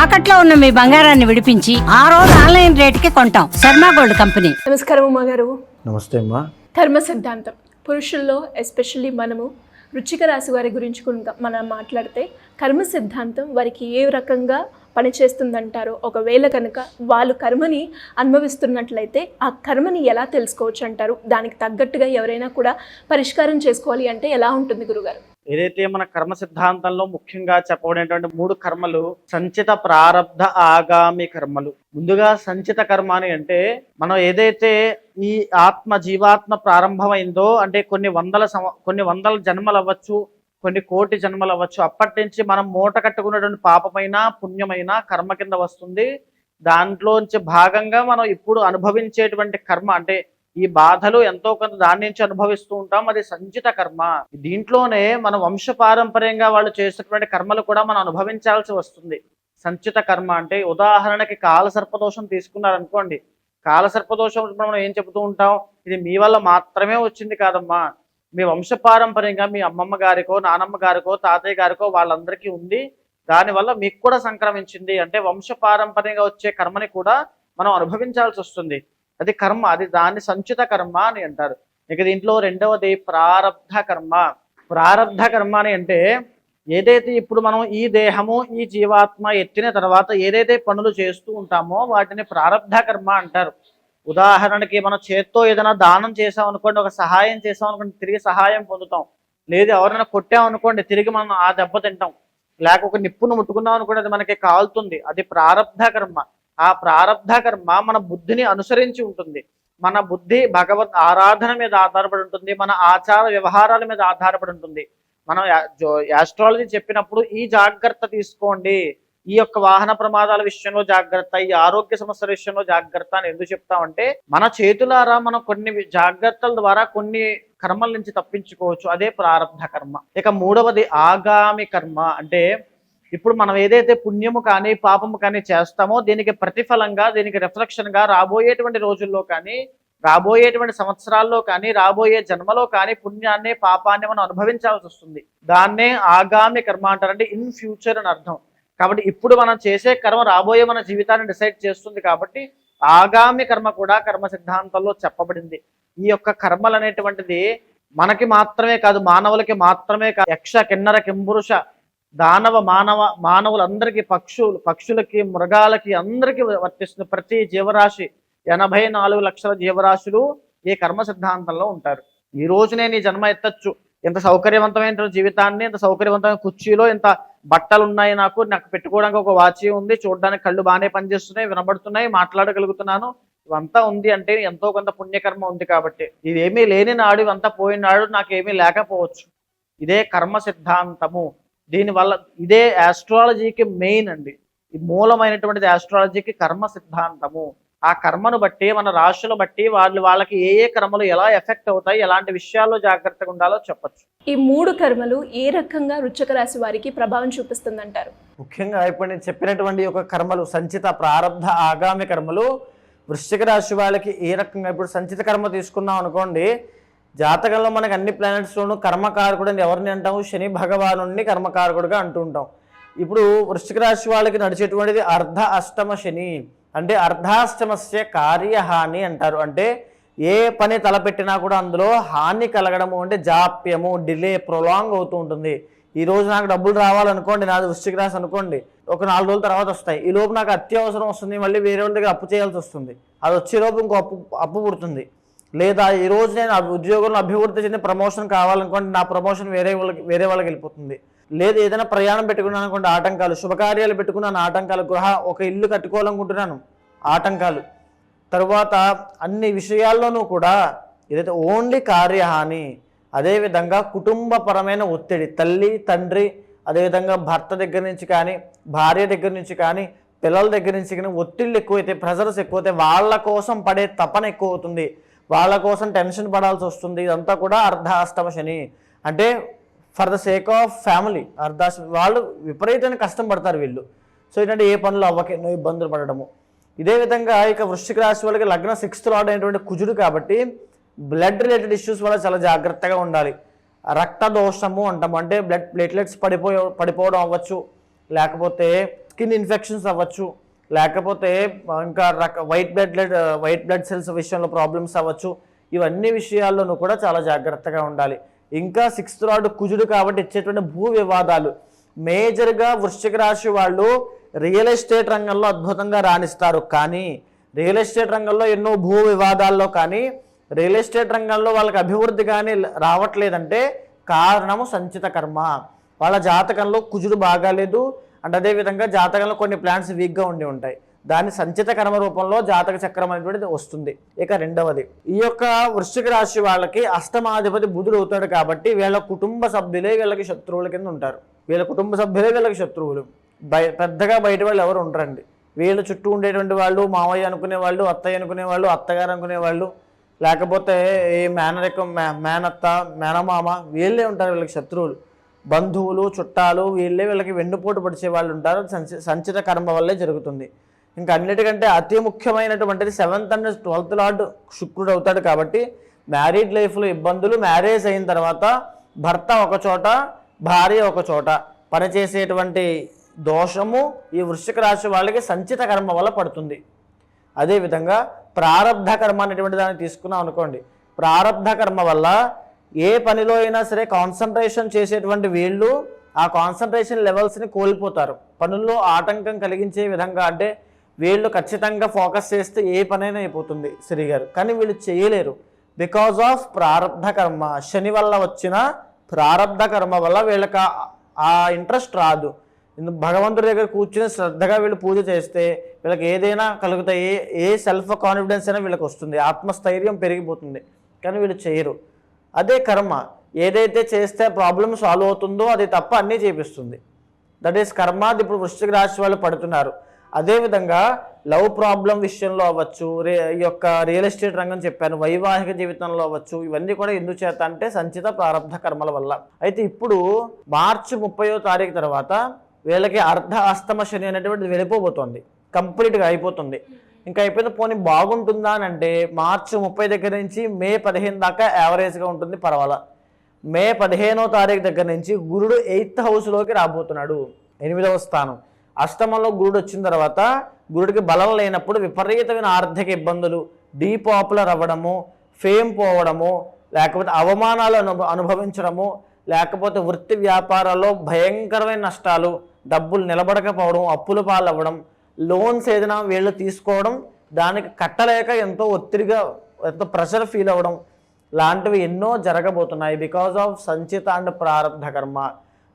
తాకట్లో ఉన్న మీ బంగారాన్ని విడిపించి ఆ రోజు ఆన్లైన్ రేటుకి కొంటాం. Sharma gold company. నమస్కారం ఉమా గారు. నమస్తే అమ్మా. కర్మ సిద్ధాంతం పురుషుల్లో ఎస్పెషల్లీ మనము వృశ్చిక రాశి వారి గురించి మనం మాట్లాడితే కర్మ సిద్ధాంతం వారికి ఏ రకంగా పనిచేస్తుందంటారో, ఒకవేళ కనుక వాళ్ళు కర్మని అనుభవిస్తున్నట్లయితే ఆ కర్మని ఎలా తెలుసుకోవచ్చు అంటారు? దానికి తగ్గట్టుగా ఎవరైనా కూడా పరిష్కారం చేసుకోవాలి అంటే ఎలా ఉంటుంది గురుగారు? ఏదైతే మన కర్మ సిద్ధాంతంలో ముఖ్యంగా చెప్పబడినటువంటి 3 కర్మలు సంచిత, ప్రారబ్ధ, ఆగామి కర్మలు. ముందుగా సంచిత కర్మ అని అంటే మనం ఏదైతే ఈ జీవాత్మ ప్రారంభమైందో, అంటే కొన్ని వందల జన్మలు అవ్వచ్చు, కొన్ని కోటి జన్మలు అవ్వచ్చు, అప్పటి నుంచి మనం మూట కట్టుకున్నటువంటి పాపమైన పుణ్యమైన కర్మ కింద వస్తుంది. దాంట్లోంచి భాగంగా మనం ఇప్పుడు అనుభవించేటువంటి కర్మ, అంటే ఈ బాధలు ఎంతో కొంత దాని నుంచి అనుభవిస్తూ ఉంటాం, అది సంచిత కర్మ. దీంట్లోనే మన వంశపారంపర్యంగా వాళ్ళు చేసేటువంటి కర్మలు కూడా మనం అనుభవించాల్సి వస్తుంది. సంచిత కర్మ అంటే ఉదాహరణకి కాలసర్పదోషం తీసుకున్నారనుకోండి. కాలసర్పదోషం మనం ఏం చెబుతూ ఉంటాం, ఇది మీ వల్ల మాత్రమే వచ్చింది కాదమ్మా, మీ వంశపారంపర్యంగా మీ అమ్మమ్మ గారికో, నానమ్మ గారికో, తాతయ్య గారికో వాళ్ళందరికీ ఉంది, దానివల్ల మీకు కూడా సంక్రమించింది. అంటే వంశపారంపర్యంగా వచ్చే కర్మని కూడా మనం అనుభవించాల్సి వస్తుంది. అది కర్మ, అది దాన్ని సంచిత కర్మ అని అంటారు. ఇక దీంట్లో రెండవది ప్రారబ్ధ కర్మ. ప్రారబ్ధ కర్మ అని అంటే ఏదైతే ఇప్పుడు మనం ఈ దేహము, ఈ జీవాత్మ ఎత్తిన తర్వాత ఏదైతే పనులు చేస్తూ ఉంటామో వాటిని ప్రారబ్ధ కర్మ అంటారు. ఉదాహరణకి మనం చేత్తో ఏదైనా దానం చేసాం అనుకోండి, ఒక సహాయం చేసాం అనుకోండి, తిరిగి సహాయం పొందుతాం. లేదు ఎవరైనా కొట్టామనుకోండి, తిరిగి మనం ఆ దెబ్బ తింటాం. లేక ఒక నిప్పును ముట్టుకున్నాం అనుకోండి, అది మనకి కాలుతుంది. అది ప్రారబ్ధ కర్మ. ఆ ప్రారబ్ధ కర్మ మన బుద్ధిని అనుసరించి ఉంటుంది. మన బుద్ధి భగవద్ ఆరాధన మీద ఆధారపడి ఉంటుంది, మన ఆచార వ్యవహారాల మీద ఆధారపడి ఉంటుంది. మనం యాస్ట్రాలజీ చెప్పినప్పుడు ఈ జాగ్రత్త తీసుకోండి, ఈ యొక్క వాహన ప్రమాదాల విషయంలో జాగ్రత్త, ఈ ఆరోగ్య సమస్యల విషయంలో జాగ్రత్త అని ఎందుకు చెప్తామంటే మన చేతులారా మనం కొన్ని జాగ్రత్తల ద్వారా కొన్ని కర్మల నుంచి తప్పించుకోవచ్చు. అదే ప్రారబ్ధ కర్మ. ఇక మూడవది ఆగామి కర్మ. అంటే ఇప్పుడు మనం ఏదైతే పుణ్యము కానీ పాపము కానీ చేస్తామో దీనికి ప్రతిఫలంగా, దీనికి రిఫ్లెక్షన్గా రాబోయేటువంటి రోజుల్లో కానీ, రాబోయేటువంటి సంవత్సరాల్లో కానీ, రాబోయే జన్మలో కానీ పుణ్యాన్ని పాపాన్ని మనం అనుభవించాల్సి వస్తుంది. దాన్నే ఆగామి కర్మ అంటారు. అంటే ఇన్ ఫ్యూచర్ అని అర్థం. కాబట్టి ఇప్పుడు మనం చేసే కర్మ రాబోయే మన జీవితాన్ని డిసైడ్ చేస్తుంది. కాబట్టి ఆగామి కర్మ కూడా కర్మ సిద్ధాంతంలో చెప్పబడింది. ఈ యొక్క కర్మలు అనేటువంటిది మనకి మాత్రమే కాదు, మానవులకి మాత్రమే కాదు, యక్ష కిన్నర కింపురుష దానవ మానవులందరికీ, పక్షులకి, మృగాలకి అందరికీ వర్తిస్తుంది. ప్రతి జీవరాశి 84 లక్షల జీవరాశులు ఈ కర్మ సిద్ధాంతంలో ఉంటారు. ఈ రోజు నేను ఈ జన్మ ఎత్తచ్చు, ఇంత సౌకర్యవంతమైన జీవితాన్ని, ఇంత సౌకర్యవంతమైన కుర్చీలో ఇంత బట్టలు ఉన్నాయి, నాకు పెట్టుకోవడానికి ఒక వాచి ఉంది, చూడడానికి కళ్ళు బాగానే పనిచేస్తున్నాయి, వినబడుతున్నాయి, మాట్లాడగలుగుతున్నాను, ఇవంతా ఉంది అంటే ఎంతో కొంత పుణ్యకర్మ ఉంది. కాబట్టి ఇవేమీ లేని నాడు, ఇవంతా పోయిన నాడు నాకేమీ లేకపోవచ్చు. ఇదే కర్మ సిద్ధాంతము. దీనివల్ల ఇదే ఆస్ట్రాలజీకి మెయిన్ అండి. ఈ మూలమైనటువంటిది ఆస్ట్రాలజీకి కర్మ సిద్ధాంతము. ఆ కర్మను బట్టి, మన రాశులు బట్టి వాళ్ళకి ఏ కర్మలు ఎలా ఎఫెక్ట్ అవుతాయి, ఎలాంటి విషయాల్లో జాగ్రత్తగా ఉండాలో చెప్పచ్చు. ఈ 3 కర్మలు ఏ రకంగా వృశ్చిక రాశి వారికి ప్రభావం చూపిస్తుందంటారు? ముఖ్యంగా ఇప్పుడు నేను చెప్పినటువంటి ఒక కర్మలు సంచిత, ప్రారబ్ధ, ఆగామి కర్మలు వృశ్చిక రాశి వాళ్ళకి ఏ రకంగా, ఇప్పుడు సంచిత కర్మ తీసుకున్నాం అనుకోండి, జాతకంలో మనకు అన్ని ప్లానెట్స్లోనూ కర్మకారకుడు అని ఎవరిని అంటాము? శని భగవానుడిని కర్మకారకుడుగా అంటూ ఉంటాం. ఇప్పుడు వృశ్చిక రాశి వాళ్ళకి నడిచేటువంటిది అర్ధ అష్టమ శని. అంటే అర్ధాష్టమస్య కార్యహాని అంటారు. అంటే ఏ పని తలపెట్టినా కూడా అందులో హాని కలగడము, అంటే జాప్యము, డిలే, ప్రొలాంగ్ అవుతూ ఉంటుంది. ఈ రోజు నాకు డబ్బులు రావాలనుకోండి, నాది వృశ్చిక రాశి అనుకోండి, ఒక 4 రోజుల తర్వాత వస్తాయి. ఈ లోపు నాకు అత్యవసరం వస్తుంది, మళ్ళీ వేరే వాళ్ళ దగ్గర అప్పు చేయాల్సి వస్తుంది. అది వచ్చేలోపు ఇంకో అప్పు పుడుతుంది. లేదా ఈరోజు నేను ఉద్యోగంలో అభివృద్ధి చెంది ప్రమోషన్ కావాలనుకోండి, నా ప్రమోషన్ వేరే వాళ్ళకి వెళ్ళిపోతుంది. లేదు ఏదైనా ప్రయాణం పెట్టుకున్నాను అనుకోండి, ఆటంకాలు, శుభకార్యాలు పెట్టుకున్నాను, ఆటంకాలు, ఒక ఇల్లు కట్టుకోవాలనుకుంటున్నాను, ఆటంకాలు. తరువాత అన్ని విషయాల్లోనూ కూడా ఏదైతే ఓన్లీ కార్యహాని. అదేవిధంగా కుటుంబపరమైన ఒత్తిడి, తల్లి, తండ్రి, అదేవిధంగా భర్త దగ్గర నుంచి కానీ, భార్య దగ్గర నుంచి కానీ, పిల్లల దగ్గర నుంచి కానీ ఒత్తిళ్ళు ఎక్కువైతే, ప్రెజర్స్ ఎక్కువైతే, వాళ్ళ కోసం పడే తపన ఎక్కువ అవుతుంది, వాళ్ళ కోసం టెన్షన్ పడాల్సి వస్తుంది. ఇదంతా కూడా అర్ధాష్టమ శని. అంటే for the sake of family వాళ్ళు విపరీతమైన కష్టం పడతారు వీళ్ళు. సో ఏంటంటే ఏ పనులు అవ్వకెన్నో ఇబ్బందులు పడడము. ఇదే విధంగా ఇక వృశ్చిక రాశి వాళ్ళకి లగ్న 6th లార్డ్ అయినటువంటి కుజుడు కాబట్టి బ్లడ్ రిలేటెడ్ ఇష్యూస్ వల్ల చాలా జాగ్రత్తగా ఉండాలి. రక్త దోషము అంటాము, అంటే బ్లడ్ ప్లేట్లెట్స్ పడిపోవడం అవ్వచ్చు, లేకపోతే స్కిన్ ఇన్ఫెక్షన్స్ అవ్వచ్చు, లేకపోతే ఇంకా వైట్ బ్లడ్ సెల్స్ విషయంలో ప్రాబ్లమ్స్ అవ్వచ్చు. ఇవన్నీ విషయాల్లోనూ కూడా చాలా జాగ్రత్తగా ఉండాలి. ఇంకా 6th లార్డ్ కుజుడు కాబట్టి ఇచ్చేటువంటి భూ వివాదాలు, మేజర్గా వృశ్చిక రాశి వాళ్ళు రియల్ ఎస్టేట్ రంగంలో అద్భుతంగా రాణిస్తారు. కానీ రియల్ ఎస్టేట్ రంగంలో ఎన్నో భూ వివాదాల్లో కానీ రియల్ ఎస్టేట్ రంగంలో వాళ్ళకి అభివృద్ధి కానీ రావట్లేదంటే కారణము సంచిత కర్మ. వాళ్ళ జాతకంలో కుజుడు బాగాలేదు అండ్ అదేవిధంగా జాతకంలో కొన్ని ప్లాంట్స్ వీక్గా ఉండి ఉంటాయి. దాని సంచిత కర్మ రూపంలో జాతక చక్రం అనేటువంటిది వస్తుంది. ఇక రెండవది, ఈ యొక్క వృశ్చిక రాశి వాళ్ళకి అష్టమాధిపతి బుధుడు అవుతాడు కాబట్టి వీళ్ళ కుటుంబ సభ్యులే వీళ్ళకి శత్రువుల కింద ఉంటారు. వీళ్ళ కుటుంబ సభ్యులే వీళ్ళకి శత్రువులు. పెద్దగా బయట వాళ్ళు ఎవరు ఉండరండి. వీళ్ళ చుట్టూ ఉండేటువంటి వాళ్ళు మావయ్య అనుకునే వాళ్ళు, అత్తయ్య అనుకునే వాళ్ళు, అత్తగారు అనుకునే వాళ్ళు, లేకపోతే ఏ మేనత్త మేనమామ, వీళ్ళే ఉంటారు వీళ్ళకి శత్రువులు. బంధువులు చుట్టాలు వీళ్ళే వీళ్ళకి వెన్నుపోటు పడిచే వాళ్ళు ఉంటారు. సంచిత కర్మ వల్లే జరుగుతుంది. ఇంకా అన్నిటికంటే అతి ముఖ్యమైనటువంటిది 7th అండ్ 12th లార్డ్ శుక్రుడు అవుతాడు కాబట్టి మ్యారీడ్ లైఫ్లో ఇబ్బందులు, మ్యారేజ్ అయిన తర్వాత భర్త ఒక చోట భార్య ఒక చోట పనిచేసేటువంటి దోషము ఈ వృశ్చిక రాశి వాళ్ళకి సంచిత కర్మ వల్ల పడుతుంది. అదేవిధంగా ప్రారబ్ధ కర్మ అనేటువంటి దాన్ని తీసుకున్నాం అనుకోండి. ప్రారబ్ధ కర్మ వల్ల ఏ పనిలో అయినా సరే కాన్సన్ట్రేషన్ చేసేటువంటి వీళ్ళు ఆ కాన్సన్ట్రేషన్ లెవెల్స్ని కోల్పోతారు. పనుల్లో ఆటంకం కలిగించే విధంగా, అంటే వీళ్ళు ఖచ్చితంగా ఫోకస్ చేస్తే ఏ పనైనా అయిపోతుంది శ్రీ గారు, కానీ వీళ్ళు చేయలేరు బికాజ్ ఆఫ్ ప్రారబ్ధ కర్మ. శని వల్ల వచ్చిన ప్రారబ్ధ కర్మ వల్ల వీళ్ళకి ఆ ఇంట్రెస్ట్ రాదు. భగవంతుడి దగ్గర కూర్చుని శ్రద్ధగా వీళ్ళు పూజ చేస్తే వీళ్ళకి ఏదైనా కలుగుతాయి. ఏ సెల్ఫ్ కాన్ఫిడెన్స్ అయినా వీళ్ళకి వస్తుంది, ఆత్మస్థైర్యం పెరిగిపోతుంది. కానీ వీళ్ళు చేయరు. అదే కర్మ ఏదైతే చేస్తే ప్రాబ్లమ్ సాల్వ్ అవుతుందో అది తప్ప అన్నీ చేపిస్తుంది. దట్ ఈస్ కర్మ. అది ఇప్పుడు వృశ్చిక రాశి వాళ్ళు పడుతున్నారు. అదేవిధంగా లవ్ ప్రాబ్లం విషయంలో అవ్వచ్చు, ఈ యొక్క రియల్ ఎస్టేట్ రంగం చెప్పాను, వైవాహిక జీవితంలో అవ్వచ్చు, ఇవన్నీ కూడా ఎందుకు చేత అంటే సంచిత ప్రారబ్ధ కర్మల వల్ల. అయితే ఇప్పుడు మార్చి 30వ తారీఖు తర్వాత వీళ్ళకి అర్ధ అస్తమ శని అనేటువంటిది వెళ్ళిపోబోతోంది, కంప్లీట్గా అయిపోతుంది. ఇంకా అయిపోయింది. పోనీ బాగుంటుందా అని అంటే మార్చి 30 దగ్గర నుంచి మే 15 దాకా యావరేజ్గా ఉంటుంది, పర్వాలా. మే 15వ తారీఖు దగ్గర నుంచి గురుడు 8th హౌస్లోకి రాబోతున్నాడు, 8వ స్థానం. అష్టమంలో గురుడు వచ్చిన తర్వాత గురుడికి బలం లేనప్పుడు విపరీతమైన ఆర్థిక ఇబ్బందులు, డీపాపులర్ అవ్వడము, ఫేమ్ పోవడము, లేకపోతే అవమానాలు అనుభవించడము, లేకపోతే వృత్తి వ్యాపారాల్లో భయంకరమైన నష్టాలు, డబ్బులు నిలబడకపోవడం, అప్పుల పాలవ్వడం, లోన్స్ ఏదైనా వీళ్ళు తీసుకోవడం, దానికి కట్టలేక ఎంతో ఒత్తిడిగా ఎంతో ప్రెషర్ ఫీల్ అవ్వడం లాంటివి ఎన్నో జరగబోతున్నాయి బికాజ్ ఆఫ్ సంచిత అండ్ ప్రారబ్ధ కర్మ.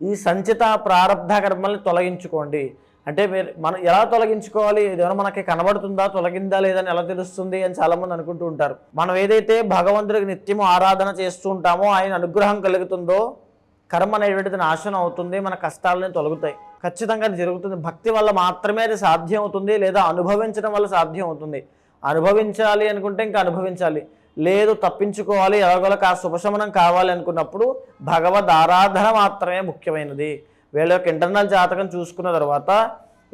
ఈ సంచిత ప్రారబ్ధ కర్మల్ని తొలగించుకోండి. అంటే మనం ఎలా తొలగించుకోవాలి, ఏదైనా మనకి కనబడుతుందా, తొలగిందా లేదని ఎలా తెలుస్తుంది అని చాలామంది అనుకుంటూ ఉంటారు. మనం ఏదైతే భగవంతుడికి నిత్యము ఆరాధన చేస్తూ ఉంటామో ఆయన అనుగ్రహం కలుగుతుందో కర్మ అనేటువంటిది నాశనం అవుతుంది, మన కష్టాలని తొలగుతాయి. ఖచ్చితంగా అది జరుగుతుంది. భక్తి వల్ల మాత్రమే అది సాధ్యం అవుతుంది, లేదా అనుభవించడం వల్ల సాధ్యం అవుతుంది. అనుభవించాలి అనుకుంటే ఇంకా అనుభవించాలి, లేదు తప్పించుకోవాలి, ఎలాగోలా శుభశమనం కావాలి అనుకున్నప్పుడు భగవద్ ఆరాధన మాత్రమే ముఖ్యమైనది. వీళ్ళ యొక్క ఇంటర్నల్ జాతకం చూసుకున్న తర్వాత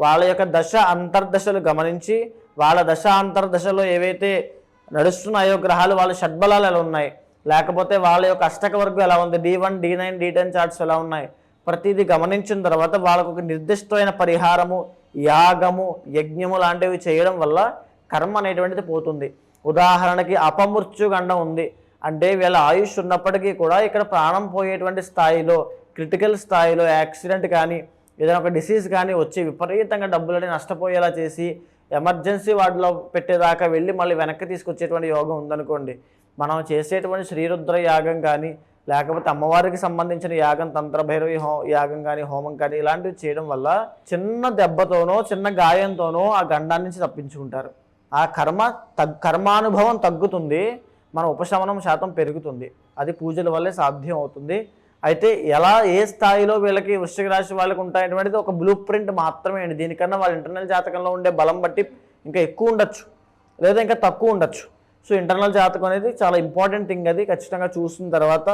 వాళ్ళ యొక్క దశ అంతర్దశలు గమనించి వాళ్ళ దశ అంతర్దశలో ఏవైతే నడుస్తున్నాయో గ్రహాలు, వాళ్ళ షడ్బలాలు ఎలా ఉన్నాయి, లేకపోతే వాళ్ళ యొక్క అష్టక వర్గం ఎలా ఉంది, D1 D9 D10 చార్ట్స్ ఎలా ఉన్నాయి, ప్రతిదీ గమనించిన తర్వాత వాళ్ళకు ఒక నిర్దిష్టమైన పరిహారము, యాగము, యజ్ఞము లాంటివి చేయడం వల్ల కర్మ అనేటువంటిది పోతుంది. ఉదాహరణకి అపమృత్యు గండం ఉంది అంటే వీళ్ళ ఆయుష్ ఉన్నప్పటికీ కూడా ఇక్కడ ప్రాణం పోయేటువంటి స్థాయిలో, క్రిటికల్ స్థాయిలో యాక్సిడెంట్ కానీ ఏదైనా ఒక డిసీజ్ కానీ వచ్చి విపరీతంగా డబ్బులని నష్టపోయేలా చేసి ఎమర్జెన్సీ వార్డులో పెట్టేదాకా వెళ్ళి మళ్ళీ వెనక్కి తీసుకొచ్చేటువంటి యోగం ఉందనుకోండి. మనం చేసేటువంటి శ్రీరుద్ర యాగం కానీ లేకపోతే అమ్మవారికి సంబంధించిన యాగం, తంత్రభైరవి యాగం కానీ, హోమం కానీ ఇలాంటివి చేయడం వల్ల చిన్న దెబ్బతోనో చిన్న గాయంతోనో ఆ గండాన్ని నుంచి తప్పించుకుంటారు. ఆ కర్మానుభవం తగ్గుతుంది, మన ఉపశమనం శాతం పెరుగుతుంది. అది పూజల వల్లే సాధ్యం అవుతుంది. అయితే ఎలా ఏ స్థాయిలో వీళ్ళకి వృశ్చిక రాశి వాళ్ళకి ఉంటాయనేటువంటిది ఒక బ్లూ ప్రింట్ మాత్రమే అండి. దీనికన్నా వాళ్ళ ఇంటర్నల్ జాతకంలో ఉండే బలం బట్టి ఇంకా ఎక్కువ ఉండొచ్చు లేదా ఇంకా తక్కువ ఉండొచ్చు. సో ఇంటర్నల్ జాతకం అనేది చాలా ఇంపార్టెంట్ థింగ్. అది ఖచ్చితంగా చూసిన తర్వాత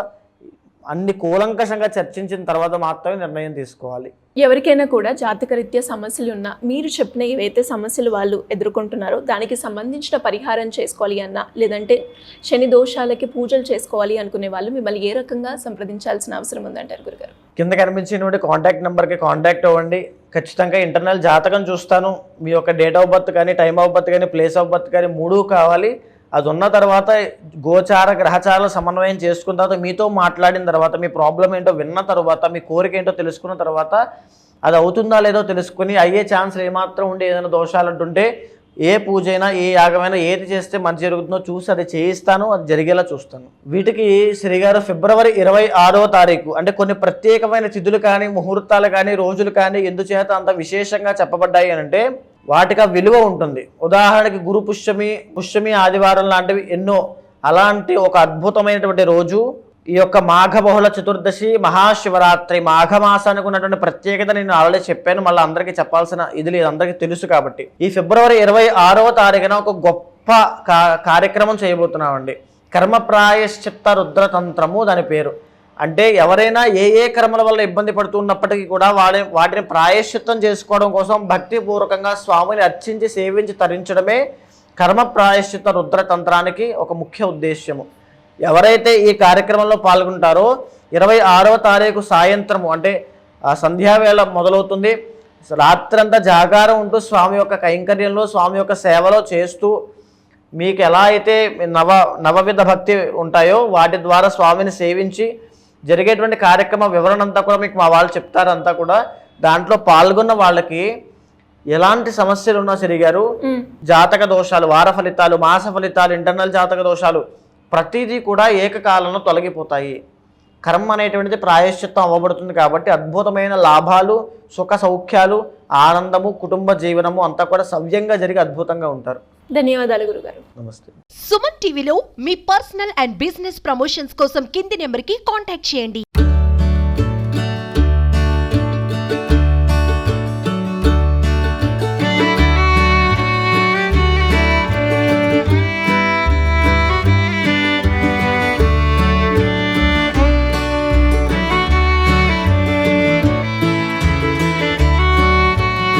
అన్ని కూలంకషంగా చర్చించిన తర్వాత మాత్రమే నిర్ణయం తీసుకోవాలి. ఎవరికైనా కూడా జాతకరీత్యా సమస్యలు ఉన్నా మీరు చెప్పిన ఏవైతే సమస్యలు వాళ్ళు ఎదుర్కొంటున్నారో దానికి సంబంధించిన పరిహారం చేసుకోవాలి అన్నా, లేదంటే శని దోషాలకి పూజలు చేసుకోవాలి అనుకునే వాళ్ళు మిమ్మల్ని ఏ రకంగా సంప్రదించాల్సిన అవసరం ఉందంటారు గురుగారు? కింద కనిపించినటువంటి కాంటాక్ట్ నెంబర్కి కాంటాక్ట్ అవ్వండి. ఖచ్చితంగా ఇంటర్నల్ జాతకం చూస్తాను. మీ యొక్క డేట్ ఆఫ్ బర్త్ కానీ, టైమ్ ఆఫ్ బర్త్ కానీ, ప్లేస్ ఆఫ్ బర్త్ కానీ 3 కావాలి. అది ఉన్న తర్వాత గోచార గ్రహచారాల సమన్వయం చేసుకున్న తర్వాత మీతో మాట్లాడిన తర్వాత మీ ప్రాబ్లం ఏంటో విన్న తర్వాత మీ కోరిక ఏంటో తెలుసుకున్న తర్వాత అది అవుతుందా లేదో తెలుసుకుని అయ్యే ఛాన్సులు ఏమాత్రం ఉండే ఏదైనా దోషాలు అంటుంటే ఏ పూజ అయినా ఏ యాగమైనా ఏది చేస్తే మంచి జరుగుతుందో చూసి అది చేయిస్తాను, అది జరిగేలా చూస్తాను. వీటికి శ్రీగారు ఫిబ్రవరి 26వ తారీఖు అంటే కొన్ని ప్రత్యేకమైన తిథులు కానీ, ముహూర్తాలు కానీ, రోజులు కానీ ఎందుచేత అంత విశేషంగా చెప్పబడ్డాయి అని అంటే వాటికి ఆ విలువ ఉంటుంది. ఉదాహరణకి గురు పుష్యమి ఆదివారం లాంటివి ఎన్నో. అలాంటి ఒక అద్భుతమైనటువంటి రోజు ఈ యొక్క మాఘ బహుళ చతుర్దశి మహాశివరాత్రి మాఘమాసానికి ఉన్నటువంటి ప్రత్యేకత నేను ఆల్రెడీ చెప్పాను, మళ్ళీ అందరికీ చెప్పాల్సిన ఇది లేదు, అందరికీ తెలుసు. కాబట్టి ఈ ఫిబ్రవరి 26వ తారీఖున ఒక గొప్ప కార్యక్రమం చేయబోతున్నామండి. కర్మ ప్రాయశ్చిత్త రుద్రతంత్రము దాని పేరు. అంటే ఎవరైనా ఏ కర్మల వల్ల ఇబ్బంది పడుతున్నప్పటికీ కూడా వాటిని ప్రాయశ్చిత్తం చేసుకోవడం కోసం భక్తిపూర్వకంగా స్వామిని అర్చించి సేవించి తరించడమే కర్మ ప్రాయశ్చిత్త రుద్రతంత్రానికి ఒక ముఖ్య ఉద్దేశ్యము. ఎవరైతే ఈ కార్యక్రమంలో పాల్గొంటారో 26వ తారీఖు సాయంత్రము అంటే ఆ సంధ్యావేళ మొదలవుతుంది. రాత్రంతా జాగారం ఉంటూ స్వామి యొక్క కైంకర్యంలో, స్వామి యొక్క సేవలో చేస్తూ మీకు ఎలా అయితే నవవిధ భక్తి ఉంటాయో వాటి ద్వారా స్వామిని సేవించి జరిగేటువంటి కార్యక్రమ వివరణ అంతా కూడా మీకు మా వాళ్ళు చెప్తారు. అంతా కూడా దాంట్లో పాల్గొన్న వాళ్ళకి ఎలాంటి సమస్యలు ఉన్నా శ్రీగారు, జాతక దోషాలు, వార ఫలితాలు, మాస ఫలితాలు, ఇంటర్నల్ జాతక దోషాలు ప్రతిదీ కూడా ఏకకాలంలో తొలగిపోతాయి. కర్మ అనేటువంటిది ప్రాయశ్చిత్తం అవ్వబడుతుంది కాబట్టి అద్భుతమైన లాభాలు, సుఖ సౌఖ్యాలు, ఆనందము, కుటుంబ జీవనము అంతా కూడా సవ్యంగా జరిగి అద్భుతంగా ఉంటారు. ధన్యవాదాలు గురుగారు. నమస్తే. సుమన్ టీవీలో మీ పర్సనల్ అండ్ బిజినెస్ ప్రమోషన్స్ కోసం కింది నెంబర్కి కాంటాక్ట్ చేయండి.